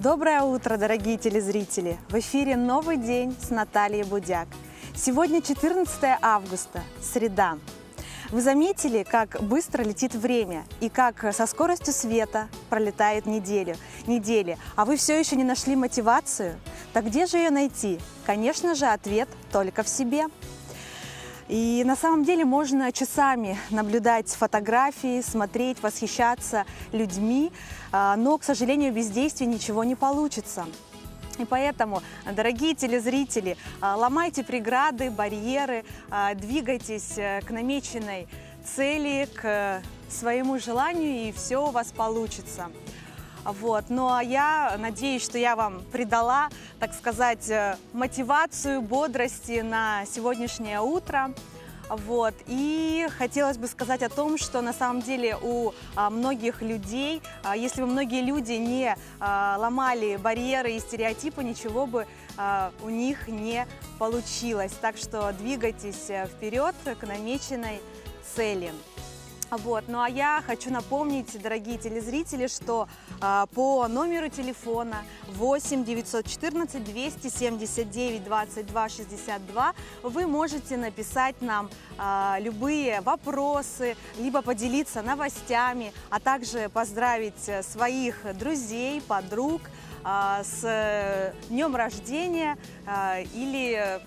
Доброе утро, дорогие телезрители! В эфире «Новый день» с Натальей Будяк. Сегодня 14 августа, среда. Вы заметили, как быстро летит время и как со скоростью света пролетает недели, а вы все еще не нашли мотивацию? Так где же ее найти? Конечно же, ответ только в себе. И на самом деле можно часами наблюдать фотографии, смотреть, восхищаться людьми, но, к сожалению, без действий ничего не получится. И поэтому, дорогие телезрители, ломайте преграды, барьеры, двигайтесь к намеченной цели, к своему желанию, и все у вас получится. Вот. Ну а я надеюсь, что я вам придала, так сказать, мотивацию, бодрости на сегодняшнее утро. Вот. И хотелось бы сказать о том, что на самом деле у многих людей, если бы многие люди не ломали барьеры и стереотипы, ничего бы у них не получилось. Так что двигайтесь вперед к намеченной цели. Вот. Ну а я хочу напомнить, дорогие телезрители, что по номеру телефона 8 914 279 22 62 вы можете написать нам любые вопросы, либо поделиться новостями, а также поздравить своих друзей, подруг с днем рождения или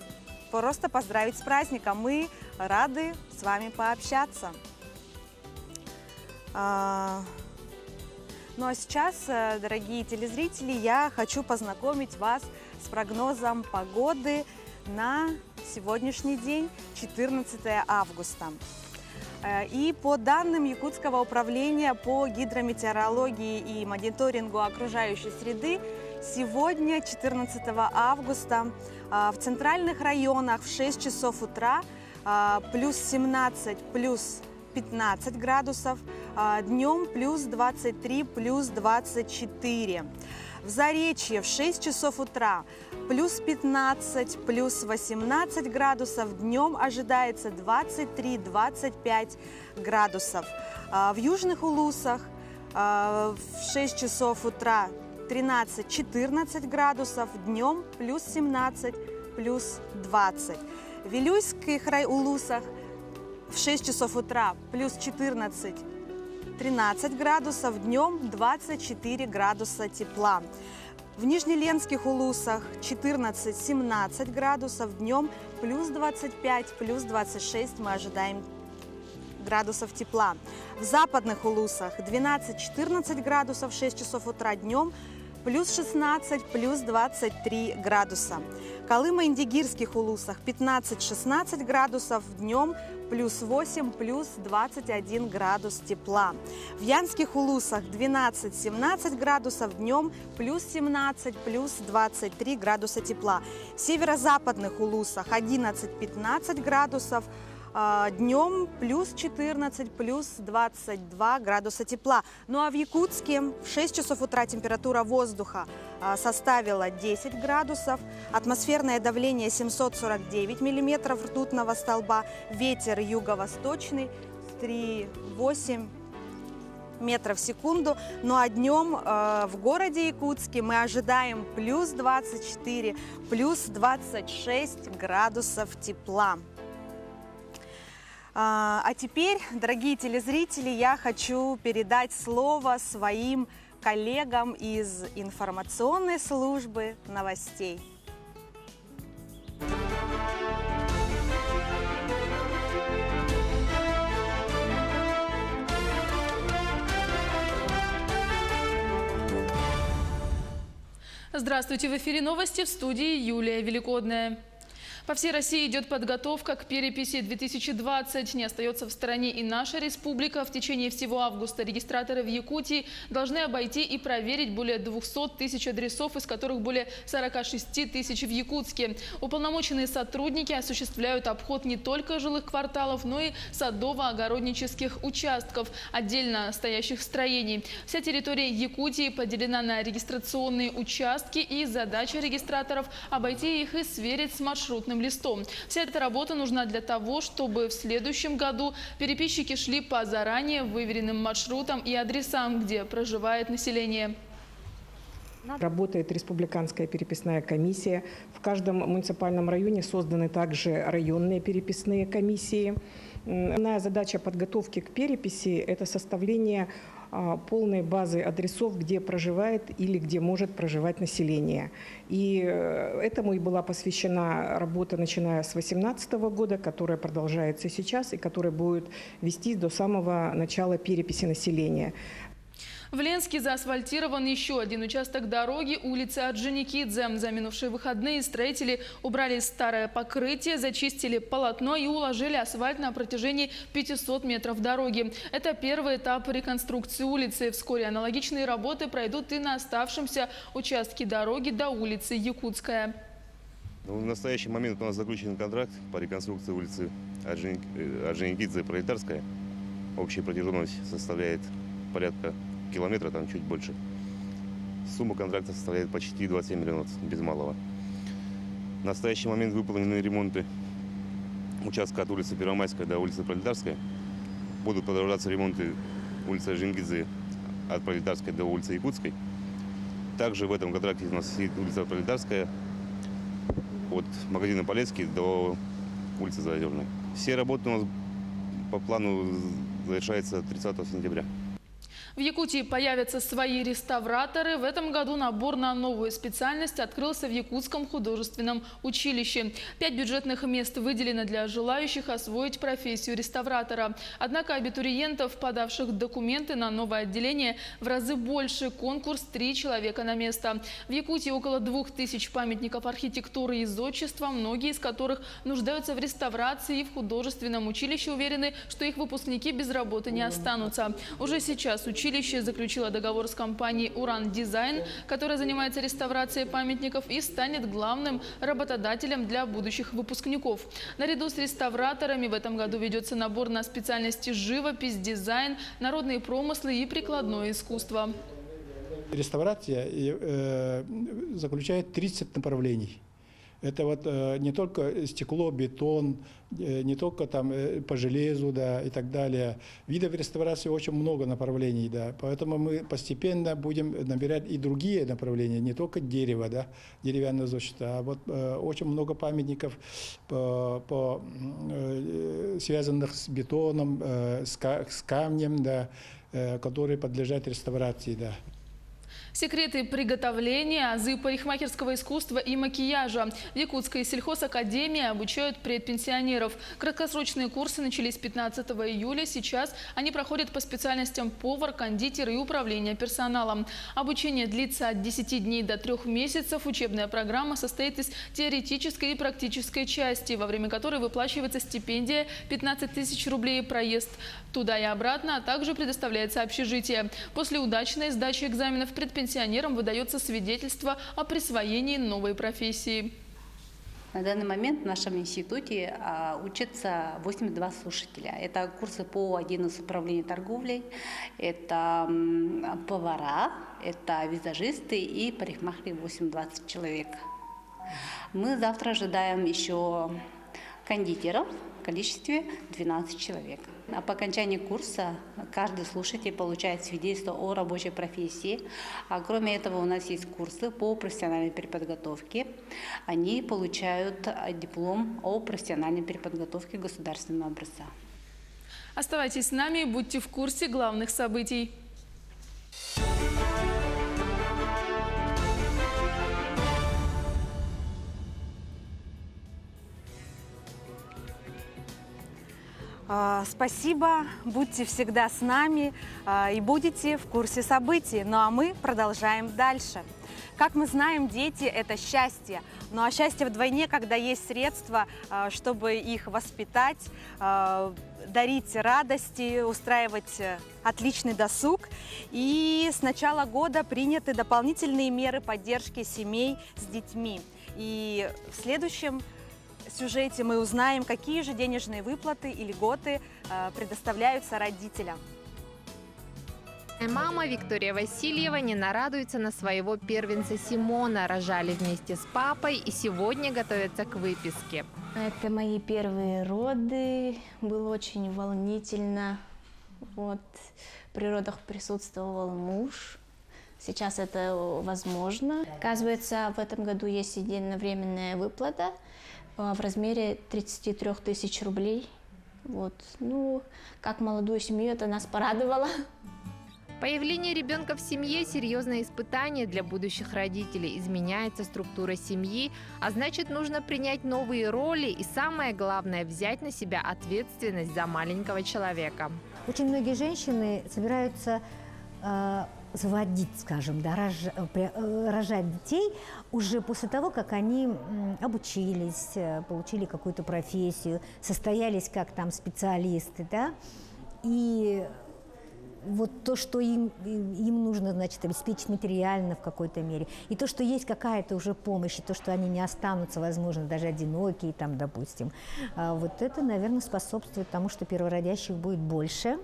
просто поздравить с праздником. Мы рады с вами пообщаться. Ну а сейчас, дорогие телезрители, я хочу познакомить вас с прогнозом погоды на сегодняшний день, 14 августа. И по данным Якутского управления по гидрометеорологии и мониторингу окружающей среды, сегодня, 14 августа, в центральных районах в 6 часов утра плюс 17, плюс 15 градусов, днем плюс 23, плюс 24. В Заречье в 6 часов утра плюс 15, плюс 18 градусов, днем ожидается 23-25 градусов. В Южных Улусах в 6 часов утра 13-14 градусов, днем плюс 17, плюс 20. В Вилюйских Улусах в 6 часов утра плюс 14-13 градусов, днем 24 градуса тепла. В Нижнеленских Улусах 14-17 градусов, днем плюс 25, плюс 26 мы ожидаем градусов тепла. В Западных Улусах 12-14 градусов, 6 часов утра, днем плюс 16, плюс 23 градуса. В Колымо-Индигирских Улусах 15-16 градусов, днем плюс 8, плюс 21 градус тепла. В Янских Улусах 12-17 градусов, днем плюс 17, плюс 23 градуса тепла. В Северо-Западных Улусах 11-15 градусов, днем плюс 14, плюс 22 градуса тепла. Ну а в Якутске в 6 часов утра температура воздуха составила 10 градусов, атмосферное давление 749 миллиметров ртутного столба, ветер юго-восточный 3,8 метров в секунду. Ну а днем в городе Якутске мы ожидаем плюс 24, плюс 26 градусов тепла. А теперь, дорогие телезрители, я хочу передать слово своим коллегам из информационной службы новостей. Здравствуйте! В эфире новости, в студии Юлия Великодная. По всей России идет подготовка к переписи 2020. Не остается в стороне и наша республика. В течение всего августа регистраторы в Якутии должны обойти и проверить более 200 тысяч адресов, из которых более 46 тысяч в Якутске. Уполномоченные сотрудники осуществляют обход не только жилых кварталов, но и садово-огороднических участков, отдельно стоящих строений. Вся территория Якутии поделена на регистрационные участки, и задача регистраторов – обойти их и сверить с маршрутным листом. Вся эта работа нужна для того, чтобы в следующем году переписчики шли по заранее выверенным маршрутам и адресам, где проживает население. Работает республиканская переписная комиссия. В каждом муниципальном районе созданы также районные переписные комиссии. Основная задача подготовки к переписи – это составление полной базы адресов, где проживает или где может проживать население. И этому и была посвящена работа, начиная с 2018 года, которая продолжается сейчас и которая будет вестись до самого начала переписи населения. В Ленске заасфальтирован еще один участок дороги улицы Орджоникидзе. За минувшие выходные строители убрали старое покрытие, зачистили полотно и уложили асфальт на протяжении 500 метров дороги. Это первый этап реконструкции улицы. Вскоре аналогичные работы пройдут и на оставшемся участке дороги до улицы Якутская. В настоящий момент у нас заключен контракт по реконструкции улицы Орджоникидзе Пролетарская. Общая протяженность составляет порядка километра, там чуть больше. Сумма контракта составляет почти 27 миллионов, без малого. В настоящий момент выполнены ремонты участка от улицы Первомайская до улицы Пролетарская. Будут продолжаться ремонты улицы Орджоникидзе от Пролетарской до улицы Якутской. Также в этом контракте у нас сидит улица Пролетарская от магазина Полецкий до улицы Заозерной. Все работы у нас по плану завершаются 30 сентября. В Якутии появятся свои реставраторы. В этом году набор на новую специальность открылся в Якутском художественном училище. 5 бюджетных мест выделено для желающих освоить профессию реставратора. Однако абитуриентов, подавших документы на новое отделение, в разы больше. Конкурс 3 человека на место. В Якутии около 2000 памятников архитектуры и зодчества, многие из которых нуждаются в реставрации. И в художественном училище уверены, что их выпускники без работы не останутся. Уже сейчас училище заключило договор с компанией «Уран Дизайн», которая занимается реставрацией памятников и станет главным работодателем для будущих выпускников. Наряду с реставраторами в этом году ведется набор на специальности живопись, дизайн, народные промыслы и прикладное искусство. Реставрация заключает 30 направлений. Это вот не только стекло, бетон, не только там по железу, да, и так далее. Видов реставрации очень много направлений, да. Поэтому мы постепенно будем набирать и другие направления, не только дерево, да, деревянное зодчество, а вот очень много памятников связанных с бетоном, с камнем, да, которые подлежат реставрации, да. Секреты приготовления, азы парикмахерского искусства и макияжа. В Якутской сельхозакадемии обучают предпенсионеров. Краткосрочные курсы начались 15 июля. Сейчас они проходят по специальностям повар, кондитер и управление персоналом. Обучение длится от 10 дней до 3 месяцев. Учебная программа состоит из теоретической и практической части, во время которой выплачивается стипендия 15 тысяч рублей проезд туда и обратно, а также предоставляется общежитие. После удачной сдачи экзаменов предпенсионерам выдается свидетельство о присвоении новой профессии. На данный момент в нашем институте учатся 82 слушателя. Это курсы по 11 управлению торговлей, это повара, это визажисты и парикмахеры 8-20 человек. Мы завтра ожидаем еще кондитеров в количестве 12 человек. А по окончании курса каждый слушатель получает свидетельство о рабочей профессии. А кроме этого у нас есть курсы по профессиональной переподготовке. Они получают диплом о профессиональной переподготовке государственного образца. Оставайтесь с нами и будьте в курсе главных событий. Спасибо, будьте всегда с нами и будете в курсе событий. Ну а мы продолжаем дальше. Как мы знаем, дети – это счастье. Ну а счастье вдвойне, когда есть средства, чтобы их воспитать, дарить радости, устраивать отличный досуг. И с начала года приняты дополнительные меры поддержки семей с детьми. И в следующем сюжете мы узнаем, какие же денежные выплаты и льготы предоставляются родителям. Мама Виктория Васильева не нарадуется на своего первенца Симона. Рожали вместе с папой и сегодня готовятся к выписке. Это мои первые роды. Было очень волнительно. Вот. При родах присутствовал муж. Сейчас это возможно. Оказывается, в этом году есть единовременная выплата в размере 33 тысяч рублей. Вот. Ну, как молодую семью это нас порадовало. Появление ребенка в семье – серьезное испытание для будущих родителей. Изменяется структура семьи, а значит, нужно принять новые роли и, самое главное, взять на себя ответственность за маленького человека. Очень многие женщины собираются заводить, скажем, да, рожать детей уже после того, как они обучились, получили какую-то профессию, состоялись как там специалисты, да, и вот то, что им нужно, значит, обеспечить материально в какой-то мере, и то, что есть какая-то уже помощь, и то, что они не останутся, возможно, даже одинокие, там, допустим, вот это, наверное, способствует тому, что первородящих будет больше,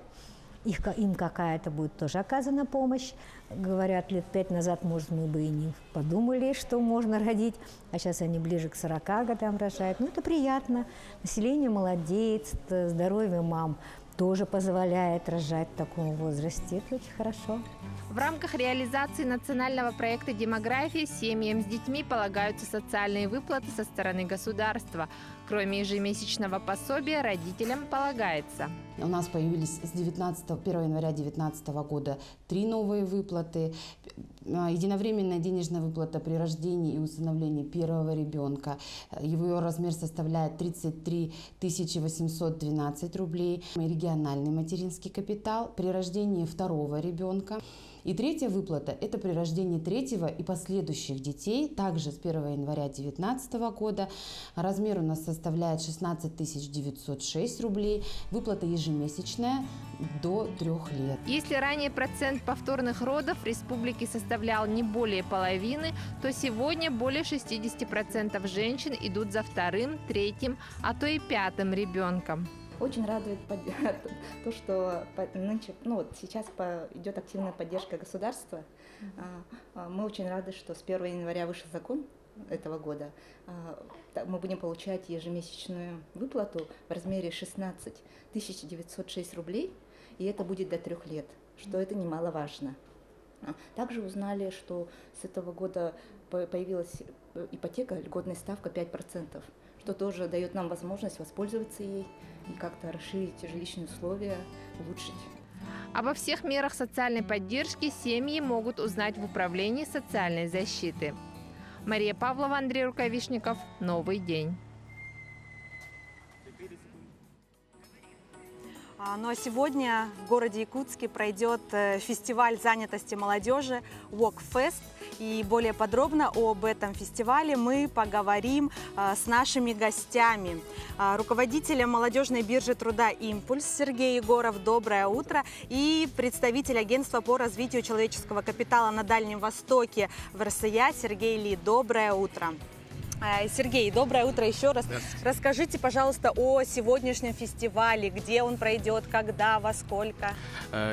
им какая-то будет тоже оказана помощь. Говорят, лет 5 назад, может, мы бы и не подумали, что можно родить, а сейчас они ближе к 40 годам рожают. Ну, это приятно. Население молодеет, здоровье мам тоже позволяет рожать в таком возрасте. Это очень хорошо. В рамках реализации национального проекта «Демография» семьям с детьми полагаются социальные выплаты со стороны государства. Кроме ежемесячного пособия, родителям полагается. У нас появились с 1 января 2019 года 3 новые выплаты. Единовременная денежная выплата при рождении и усыновлении первого ребенка. Его размер составляет 33 812 рублей. Региональный материнский капитал при рождении второго ребенка. И третья выплата – это при рождении третьего и последующих детей, также с 1 января 2019 года. Размер у нас составляет 16 906 рублей. Выплата ежемесячная до 3 лет. Если ранее процент повторных родов в республике составлял не более половины, то сегодня более 60% женщин идут за вторым, третьим, а то и пятым ребенком. Очень радует то, что нынче, сейчас идет активная поддержка государства. Мы очень рады, что с 1 января вышел закон этого года. Мы будем получать ежемесячную выплату в размере 16 906 рублей, и это будет до 3 лет, что это немаловажно. Также узнали, что с этого года появилась ипотека, льготная ставка 5%, что тоже дает нам возможность воспользоваться ей и как-то расширить жилищные условия, улучшить. Обо всех мерах социальной поддержки семьи могут узнать в Управлении социальной защиты. Мария Павлова, Андрей Рукавишников. Новый день. Ну а сегодня в городе Якутске пройдет фестиваль занятости молодежи WalkFest. И более подробно об этом фестивале мы поговорим с нашими гостями. Руководителем молодежной биржи труда «Импульс» Сергей Егоров. Доброе утро. И представитель агентства по развитию человеческого капитала на Дальнем Востоке в РСЯ Сергей Ли. Доброе утро. Сергей, доброе утро еще раз. Расскажите, пожалуйста, о сегодняшнем фестивале, где он пройдет, когда, во сколько.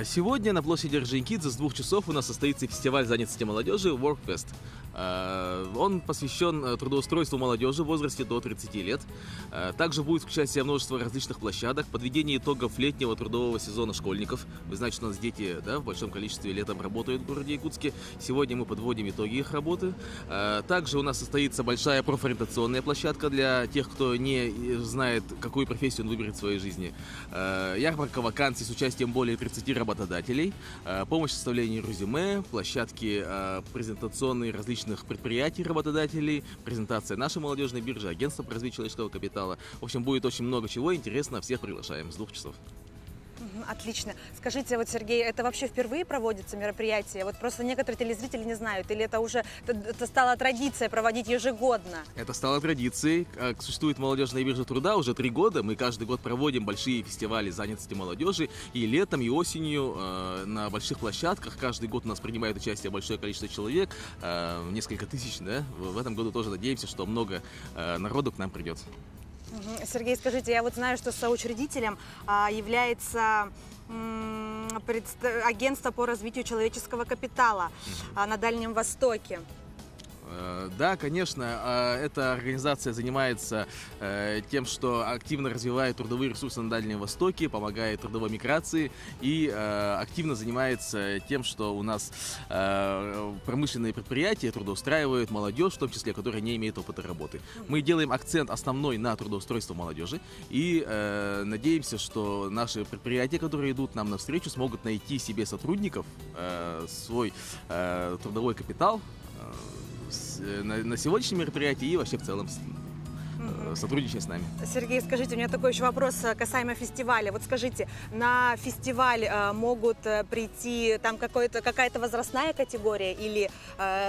Сегодня на площади Орджоникидзе с 2 часов у нас состоится фестиваль занятости молодежи WalkFest. Он посвящен трудоустройству молодежи в возрасте до 30 лет. Также будет включать в себя множество различных площадок, подведение итогов летнего трудового сезона школьников. Вы знаете, что у нас дети в большом количестве летом работают в городе Якутске. Сегодня мы подводим итоги их работы. Также у нас состоится большая профориентационная площадка для тех, кто не знает, какую профессию он выберет в своей жизни. Ярмарка вакансий с участием более 30 работодателей, помощь в составлении резюме, площадки презентационные различных предприятий, работодателей, презентация нашей молодежной биржи, агентства по развитию человеческого капитала. В общем, будет очень много чего интересного. Всех приглашаем с 2 часов. Отлично. Скажите, вот, Сергей, это вообще впервые проводится мероприятие? Вот просто некоторые телезрители не знают, или это уже стала традиция проводить ежегодно? Это стало традицией. Существует молодежная биржа труда уже 3 года. Мы каждый год проводим большие фестивали занятости молодежи. И летом, и осенью на больших площадках. Каждый год у нас принимает участие большое количество человек, несколько тысяч. Да? В этом году тоже надеемся, что много народу к нам придет. Сергей, скажите, я вот знаю, что соучредителем является агентство по развитию человеческого капитала на Дальнем Востоке. Да, конечно, эта организация занимается тем, что активно развивает трудовые ресурсы на Дальнем Востоке, помогает трудовой миграции и активно занимается тем, что у нас промышленные предприятия трудоустраивают молодежь, в том числе, которая не имеет опыта работы. Мы делаем акцент основной на трудоустройство молодежи и надеемся, что наши предприятия, которые идут нам навстречу, смогут найти себе сотрудников, свой трудовой капитал на сегодняшнем мероприятии и вообще в целом сотрудничая с нами. Сергей, скажите, у меня такой еще вопрос касаемо фестиваля. Вот скажите, на фестиваль могут прийти там какая-то возрастная категория или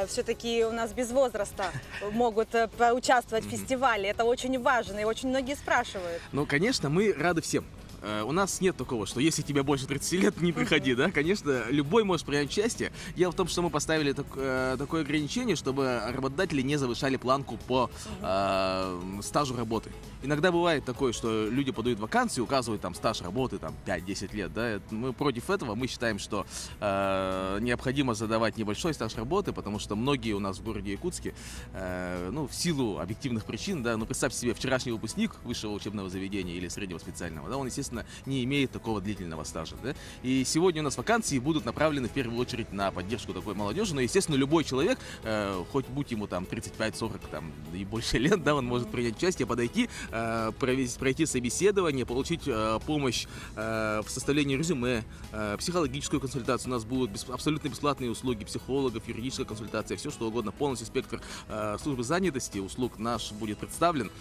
все-таки у нас без возраста могут поучаствовать в фестивале? Это очень важно и очень многие спрашивают. Ну, конечно, мы рады всем. У нас нет такого, что если тебе больше 30 лет, не приходи, да? Конечно, любой может принять участие. Дело в том, что мы поставили такое ограничение, чтобы работодатели не завышали планку по стажу работы. Иногда бывает такое, что люди подают вакансию, указывают там стаж работы там 5-10 лет, да? Мы против этого, мы считаем, что необходимо задавать небольшой стаж работы, потому что многие у нас в городе Якутске, в силу объективных причин, да, представьте себе, вчерашний выпускник высшего учебного заведения или среднего специального, да, он, естественно, не имеет такого длительного стажа. Да? И сегодня у нас вакансии будут направлены в первую очередь на поддержку такой молодежи, но, естественно, любой человек, хоть будь ему там 35-40 там, и больше лет, да, он может принять участие, подойти, пройти собеседование, получить помощь в составлении резюме, психологическую консультацию. У нас будут абсолютно бесплатные услуги психологов, юридическая консультация, все что угодно, полностью спектр службы занятости, услуг наш будет представлен.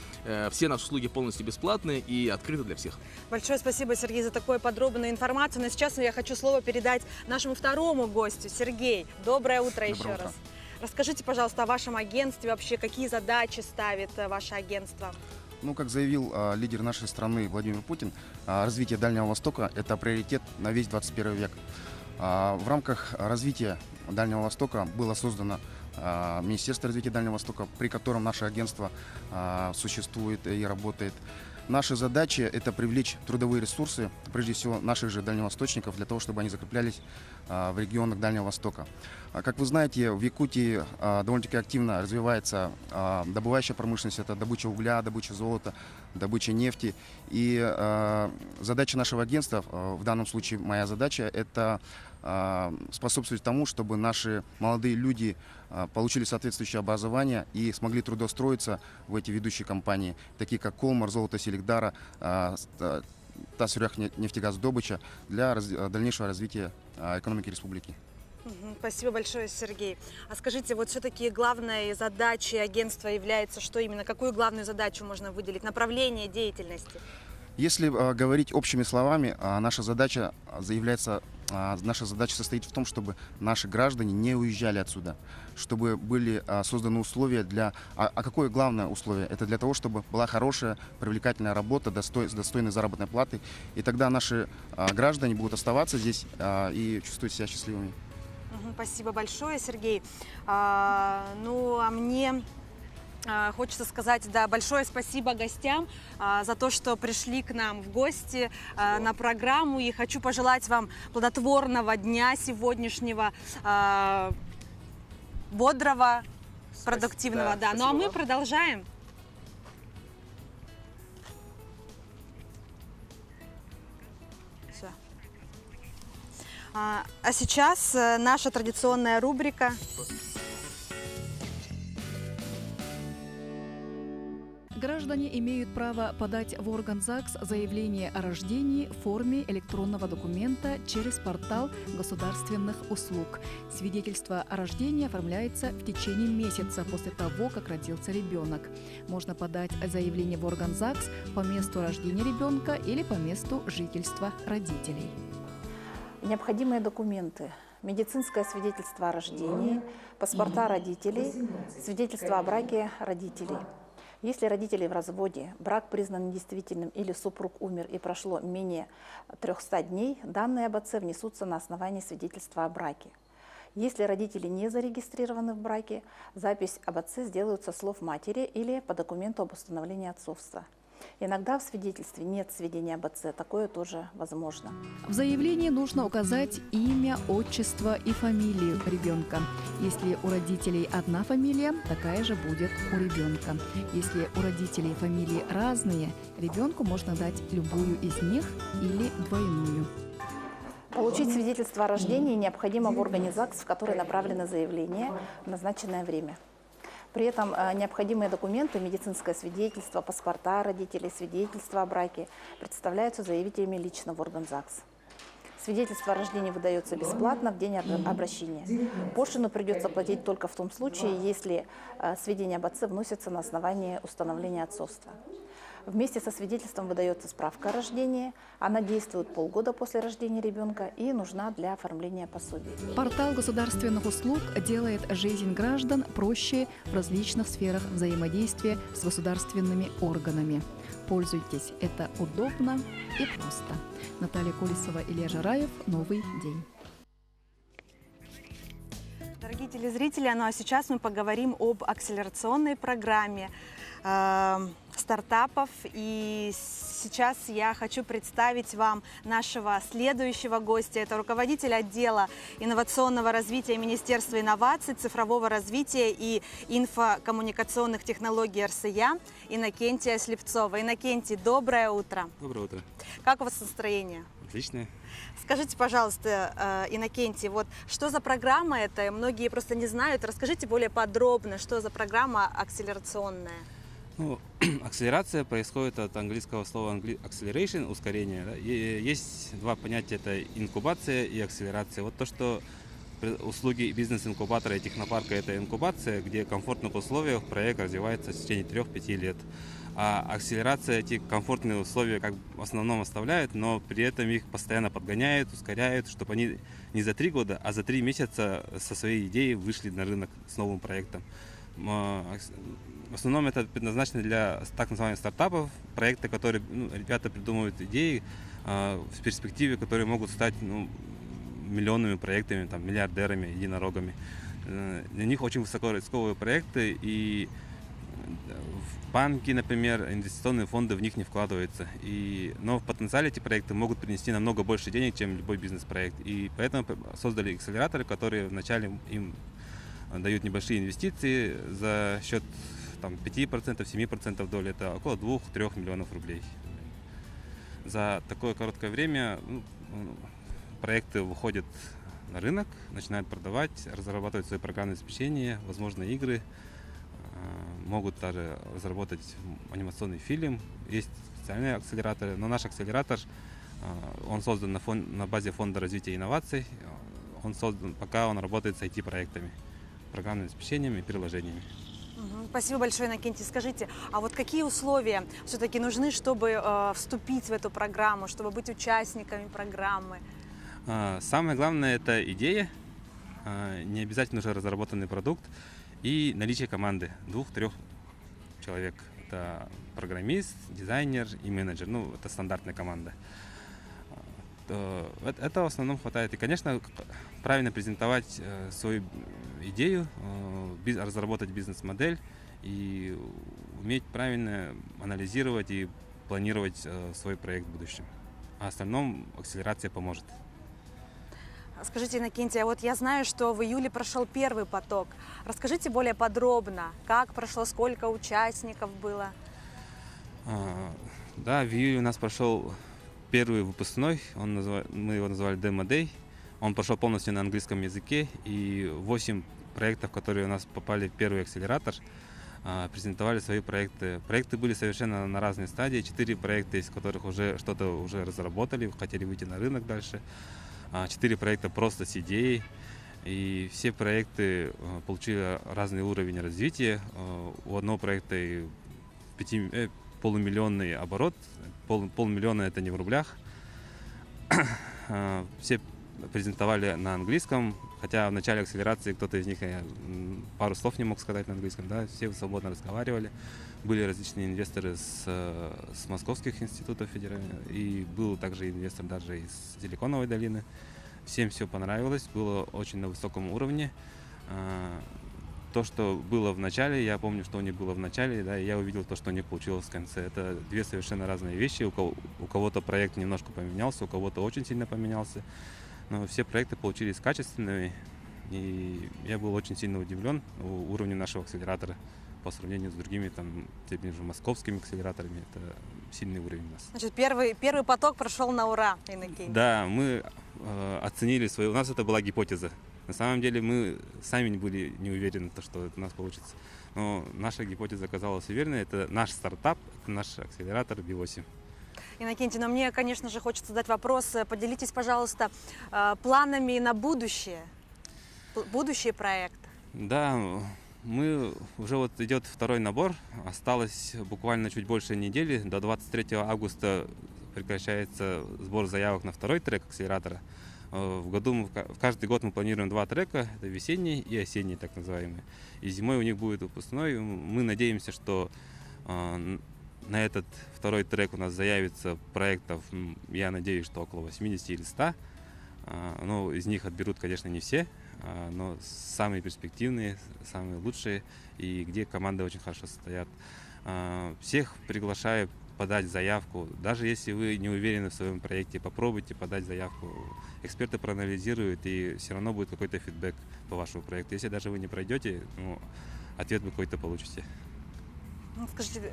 Все наши услуги полностью бесплатные и открыты для всех. Большое спасибо, Сергей, за такую подробную информацию. Но сейчас я хочу слово передать нашему второму гостю. Сергей, доброе утро еще раз. Расскажите, пожалуйста, о вашем агентстве, вообще какие задачи ставит ваше агентство? Как заявил лидер нашей страны Владимир Путин, развитие Дальнего Востока – это приоритет на весь 21 век. В рамках развития Дальнего Востока было создано Министерство развития Дальнего Востока, при котором наше агентство существует и работает. Наша задача – это привлечь трудовые ресурсы, прежде всего наших же дальневосточников, для того, чтобы они закреплялись в регионах Дальнего Востока. Как вы знаете, в Якутии довольно-таки активно развивается добывающая промышленность, это добыча угля, добыча золота, добыча нефти. И задача нашего агентства, в данном случае моя задача, это способствовать тому, чтобы наши молодые люди получили соответствующее образование и смогли трудоустроиться в эти ведущие компании, такие как Колмар, Золото Селикдара, Тасюрях нефтегазодобыча, для дальнейшего развития экономики республики. Спасибо большое, Сергей. А скажите, вот все-таки главной задачей агентства является что именно? Какую главную задачу можно выделить? Направление деятельности? Если говорить общими словами, наша задача состоит в том, чтобы наши граждане не уезжали отсюда, чтобы были созданы условия для... А какое главное условие? Это для того, чтобы была хорошая, привлекательная работа с достойной заработной платой, и тогда наши граждане будут оставаться здесь и чувствовать себя счастливыми. Спасибо большое, Сергей. Мне... Хочется сказать, большое спасибо гостям за то, что пришли к нам в гости на программу. И хочу пожелать вам плодотворного дня сегодняшнего, бодрого, продуктивного. Да. Ну а мы продолжаем. Все. А сейчас наша традиционная рубрика. Граждане имеют право подать в орган ЗАГС заявление о рождении в форме электронного документа через портал государственных услуг. Свидетельство о рождении оформляется в течение месяца после того, как родился ребенок. Можно подать заявление в орган ЗАГС по месту рождения ребенка или по месту жительства родителей. Необходимые документы: медицинское свидетельство о рождении, паспорта родителей, свидетельство о браке родителей. Если родители в разводе, брак признан недействительным или супруг умер и прошло менее 300 дней, данные об отце внесутся на основании свидетельства о браке. Если родители не зарегистрированы в браке, запись об отце сделают со слов матери или по документу об установлении отцовства. Иногда в свидетельстве нет сведений об отце, такое тоже возможно. В заявлении нужно указать имя, отчество и фамилию ребенка. Если у родителей одна фамилия, такая же будет у ребенка. Если у родителей фамилии разные, ребенку можно дать любую из них или двойную. Получить свидетельство о рождении необходимо в органе ЗАГС, в который направлено заявление в назначенное время. При этом необходимые документы, медицинское свидетельство, паспорта родителей, свидетельство о браке представляются заявителями лично в орган ЗАГС. Свидетельство о рождении выдается бесплатно в день обращения. Пошлину придется платить только в том случае, если сведения об отце вносятся на основании установления отцовства. Вместе со свидетельством выдается справка о рождении. Она действует полгода после рождения ребенка и нужна для оформления пособий. Портал государственных услуг делает жизнь граждан проще в различных сферах взаимодействия с государственными органами. Пользуйтесь, это удобно и просто. Наталья Колесова, Илья Жараев. Новый день. Дорогие телезрители, ну а сейчас мы поговорим об акселерационной программе стартапов. И сейчас я хочу представить вам нашего следующего гостя. Это руководитель отдела инновационного развития Министерства инноваций, цифрового развития и инфокоммуникационных технологий РСЯ Иннокентия Слепцова. Иннокентий, доброе утро. Доброе утро. Как у вас настроение? Отлично. Скажите, пожалуйста, Иннокентий, вот что за программа это? Многие просто не знают. Расскажите более подробно, что за программа акселерационная. Ну, акселерация происходит от английского слова acceleration, ускорение. Да? И есть два понятия, это инкубация и акселерация. Вот то, что услуги бизнес-инкубатора и технопарка – это инкубация, где в комфортных условиях проект развивается в течение 3-5 лет. А акселерация эти комфортные условия как в основном оставляет, но при этом их постоянно подгоняют, ускоряют, чтобы они не за 3 года, а за 3 месяца со своей идеей вышли на рынок с новым проектом. В основном это предназначено для так называемых стартапов, проекты, которые ребята придумывают идеи в перспективе, которые могут стать миллионными проектами, там, миллиардерами, единорогами. Для них очень высокорисковые проекты, и банки, например, инвестиционные фонды в них не вкладываются. Но в потенциале эти проекты могут принести намного больше денег, чем любой бизнес-проект. И поэтому создали акселераторы, которые вначале им дают небольшие инвестиции за счет 5%, 7% доли, это около 2-3 миллионов рублей. За такое короткое время проекты выходят на рынок, начинают продавать, разрабатывать свои программные обеспечения, возможно, игры, могут даже разработать анимационный фильм. Есть специальные акселераторы, но наш акселератор, он создан на базе Фонда развития инноваций, пока он работает с IT-проектами, программными обеспечениями и приложениями. Спасибо большое, Иннокентий. Скажите, а вот какие условия все-таки нужны, чтобы вступить в эту программу, чтобы быть участниками программы? Самое главное – это идея, не обязательно уже разработанный продукт и наличие команды 2-3 человек. Это программист, дизайнер и менеджер. Это стандартная команда. Это в основном хватает. И, конечно, правильно презентовать свою идею, разработать бизнес-модель и уметь правильно анализировать и планировать свой проект в будущем. А остальном акселерация поможет. Скажите, Иннокентий, а вот я знаю, что в июле прошел первый поток. Расскажите более подробно, как прошло, сколько участников было? Да, в июле у нас прошел первый выпускной, мы его назвали Demo Day. Он прошел полностью на английском языке, и 8 проектов, которые у нас попали в первый акселератор, презентовали свои проекты. Проекты были совершенно на разные стадии. 4 проекта, из которых уже что-то уже разработали, хотели выйти на рынок дальше. 4 проекта просто с идеей. И все проекты получили разный уровень развития. У одного проекта полумиллионный оборот. Полмиллиона это не в рублях. Все презентовали на английском, хотя в начале акселерации кто-то из них пару слов не мог сказать на английском, да, все свободно разговаривали. Были различные инвесторы с московских институтов федеральных, и был также инвестор даже из Силиконовой долины. Всем все понравилось, было очень на высоком уровне. то, что было в начале, я помню, что у них было в начале, да, и я увидел то, что у них получилось в конце. Это две совершенно разные вещи. У кого-то проект немножко поменялся, у кого-то очень сильно поменялся. Но все проекты получились качественными, и я был очень сильно удивлен уровнем нашего акселератора по сравнению с другими, там, теми же московскими акселераторами. Это сильный уровень у нас. Значит, первый поток прошел на ура, Иннокентий. Да, мы оценили свою... У нас это была гипотеза. На самом деле мы сами были не уверены, что это у нас получится. Но наша гипотеза оказалась верной. Это наш стартап, это наш акселератор B8. Иннокентий, но мне, конечно же, хочется задать вопрос. Поделитесь, пожалуйста, планами на будущее, будущие проекты. Да, мы уже вот идет второй набор. Осталось буквально чуть больше недели. До 23 августа прекращается сбор заявок на второй трек акселератора. В каждый год мы планируем 2 трека, это весенний и осенний, так называемый. И зимой у них будет выпускной. Мы надеемся, что на этот второй трек у нас заявится проектов, я надеюсь, что около 80 или 100. Но из них отберут, конечно, не все, но самые перспективные, самые лучшие, и где команды очень хорошо состоят. Всех приглашаю подать заявку. Даже если вы не уверены в своем проекте, попробуйте подать заявку. Эксперты проанализируют, и все равно будет какой-то фидбэк по вашему проекту. Если даже вы не пройдете, ответ вы какой-то получите.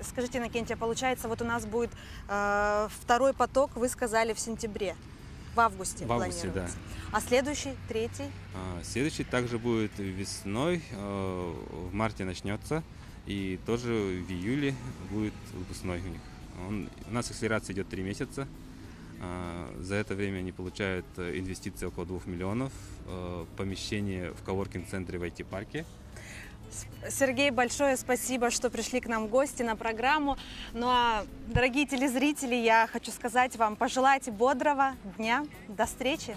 Скажите, Иннокентий, получается, вот у нас будет второй поток, вы сказали, в сентябре, в августе планируется. Да. А следующий, третий? Следующий также будет весной, в марте начнется, и тоже в июле будет выпускной у них. У нас акселерация идет 3 месяца. За это время они получают инвестиции около 2 миллионов, помещение в коворкинг-центре в IT-парке. Сергей, большое спасибо, что пришли к нам в гости на программу. Ну а, дорогие телезрители, я хочу сказать вам, пожелать бодрого дня. До встречи!